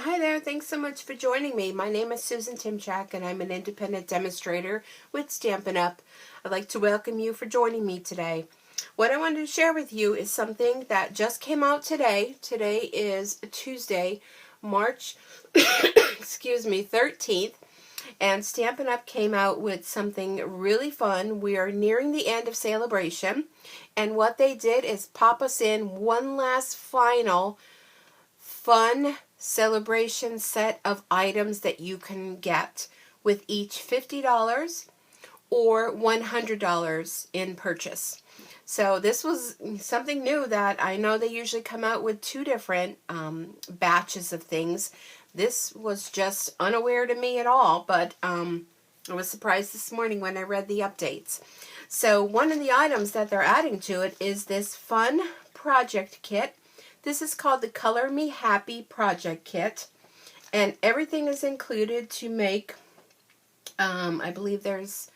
Hi there, thanks so much for joining me. My name is Susan Timchak and I'm an independent demonstrator with Stampin' Up! I'd like to welcome you for joining me today. What I wanted to share with you is something that just came out today. Today is Tuesday, March 13th, and Stampin' Up! Came out with something really fun. We are nearing the end of Celebration, and what they did is pop us in one last final fun celebration set of items that you can get with each $50 or $100 in purchase. So this was something new that I know they usually come out with two different batches of things. This was just unaware to me at all, but I was surprised this morning when I read the updates. So one of the items that they're adding to it is this fun project kit. This is called the Color Me Happy Project Kit, and everything is included to make, I believe there's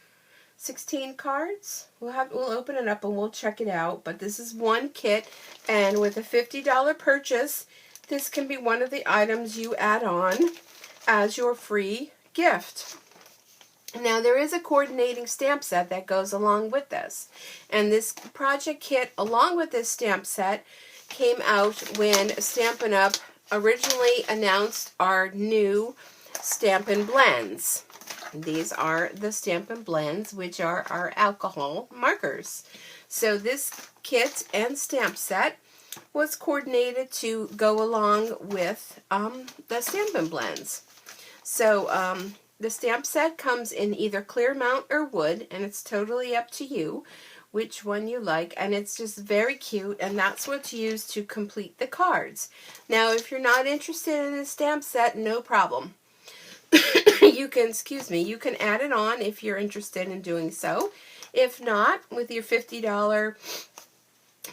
16 cards. We'll open it up and we'll check it out, but this is one kit, and with a $50 purchase, this can be one of the items you add on as your free gift. Now, there is a coordinating stamp set that goes along with this, and this project kit, along with this stamp set, came out when Stampin' Up! Originally announced our new Stampin' Blends. These are the Stampin' Blends, which are our alcohol markers. So this kit and stamp set was coordinated to go along with the Stampin' Blends. So the stamp set comes in either clear mount or wood, and it's totally up to you which one you like, and it's just very cute, and that's what's used to complete the cards. Now, if you're not interested in the stamp set, no problem. You can add it on if you're interested in doing so. If not, with your $50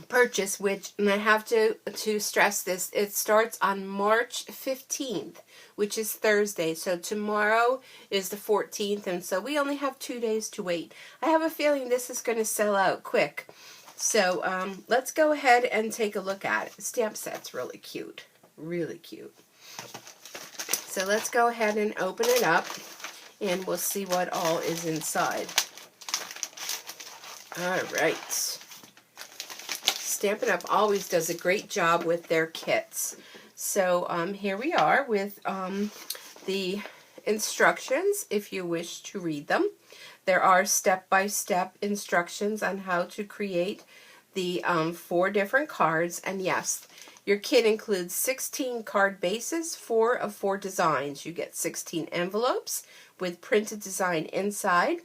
purchase, and I have to stress this, it starts on March 15th, which is Thursday. So tomorrow is the 14th, and so we only have 2 days to wait. I have a feeling this is going to sell out quick. So let's go ahead and take a look at it. The stamp set's really cute. Really cute. So let's go ahead and open it up, and we'll see what all is inside. All right. Stampin' Up! Always does a great job with their kits. So here we are with the instructions if you wish to read them. There are step-by-step instructions on how to create the 4 different cards. And yes, your kit includes 16 card bases, 4 of 4 designs. You get 16 envelopes with printed design inside,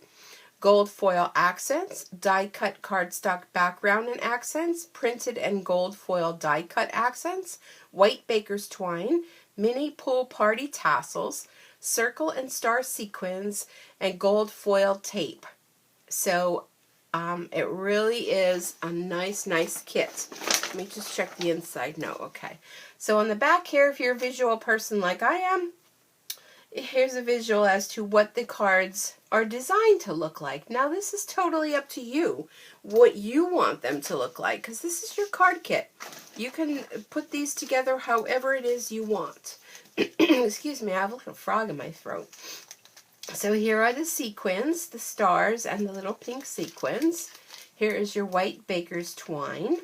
gold foil accents, die-cut cardstock background and accents, printed and gold foil die-cut accents, white baker's twine, mini pool party tassels, circle and star sequins, and gold foil tape. So it really is a nice kit. Let me just check the inside. No, okay. So on the back here, if you're a visual person like I am, here's a visual as to what the cards are designed to look like. Now, this is totally up to you, what you want them to look like, because this is your card kit. You can put these together however it is you want. Excuse me, I have a little frog in my throat. So here are the sequins, the stars, and the little pink sequins. Here is your white baker's twine.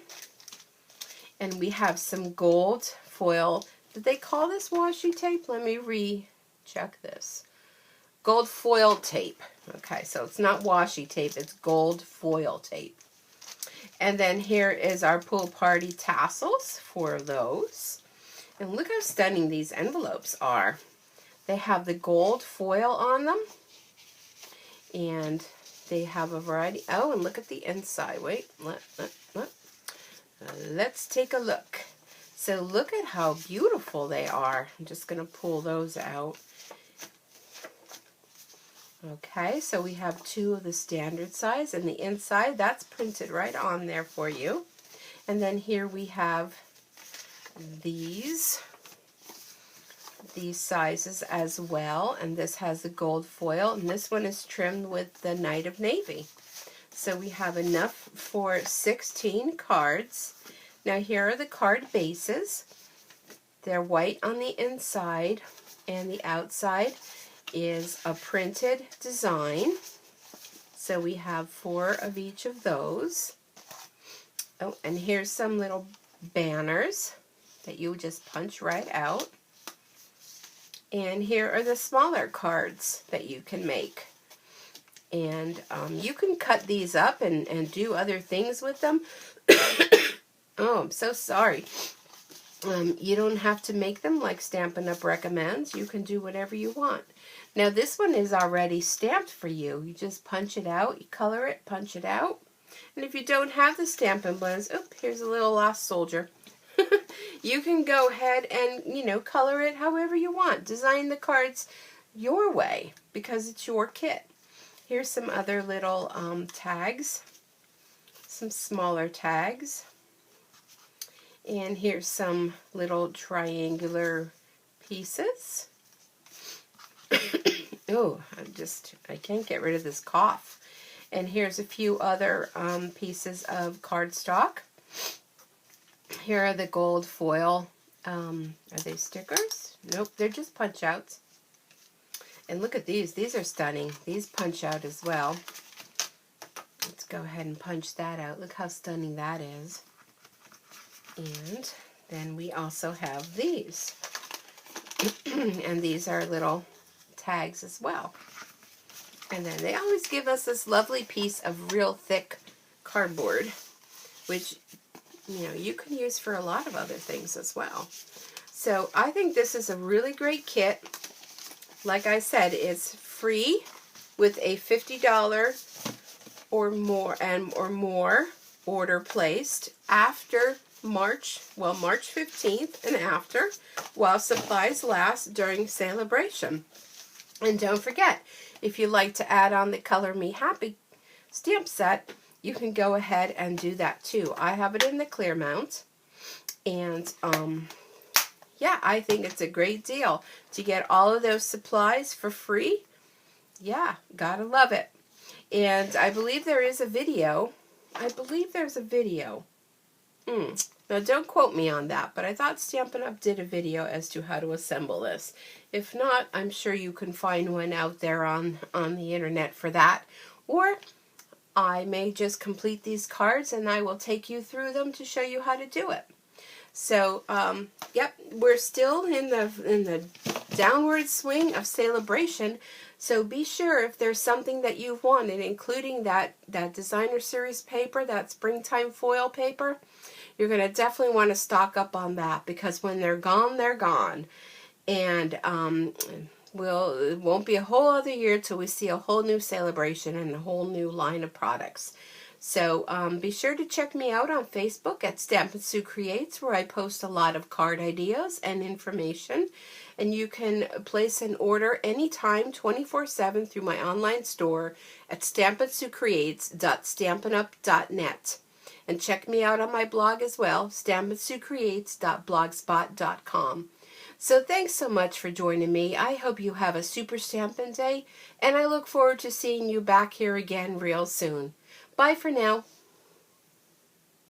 And we have some gold foil. Did they call this washi tape? Let me recheck this. Gold foil tape. Okay, so it's not washi tape, it's gold foil tape. And then here is our pool party tassels for those. And look how stunning these envelopes are. They have the gold foil on them. And they have a variety. Oh, and look at the inside. Wait, let's take a look. So look at how beautiful they are. I'm just going to pull those out. Okay, so we have 2 of the standard size, and the inside, that's printed right on there for you. And then here we have these sizes as well, and this has the gold foil, and this one is trimmed with the Night of Navy. So we have enough for 16 cards. Now here are the card bases. They're white on the inside, and the outside is a printed design. So we have 4 of each of those. Oh, and here's some little banners that you just punch right out. And here are the smaller cards that you can make. And you can cut these up and do other things with them. Oh, I'm so sorry. You don't have to make them like Stampin' Up! Recommends. You can do whatever you want. Now this one is already stamped for you. You just punch it out, you color it, punch it out. And if you don't have the Stampin' Blends, oh, here's a little lost soldier. You can go ahead and, you know, color it however you want. Design the cards your way because it's your kit. Here's some other little tags, some smaller tags. And here's some little triangular pieces. Oh, I can't get rid of this cough. And here's a few other pieces of cardstock. Here are the gold foil. Are they stickers? Nope, they're just punch outs. And look at these. These are stunning. These punch out as well. Let's go ahead and punch that out. Look how stunning that is. And then we also have these. And these are little tags as well. And then they always give us this lovely piece of real thick cardboard, which, you know, you can use for a lot of other things as well. So I think this is a really great kit. Like I said, it's free with a $50 or more order placed after March 15th and after, while supplies last during Celebration. And don't forget, if you'd like to add on the Color Me Happy stamp set, you can go ahead and do that too. I have it in the clear mount, and yeah, I think it's a great deal to get all of those supplies for free. Yeah, gotta love it. And I believe there is a video. Now, don't quote me on that, but I thought Stampin' Up! Did a video as to how to assemble this. If not, I'm sure you can find one out there on the internet for that. Or I may just complete these cards and I will take you through them to show you how to do it. So, yep, we're still in the downward swing of Celebration. So be sure if there's something that you've wanted, including that designer series paper, that springtime foil paper, you're going to definitely want to stock up on that, because when they're gone, they're gone. And it won't be a whole other year till we see a whole new Celebration and a whole new line of products. So be sure to check me out on Facebook at Stampin' Sue Creates, where I post a lot of card ideas and information. And you can place an order anytime, 24/7, through my online store at stampinsuecreates.stampinup.net. And check me out on my blog as well, stampinsuecreates.blogspot.com. So thanks so much for joining me. I hope you have a super Stampin' Day, and I look forward to seeing you back here again real soon. Bye for now.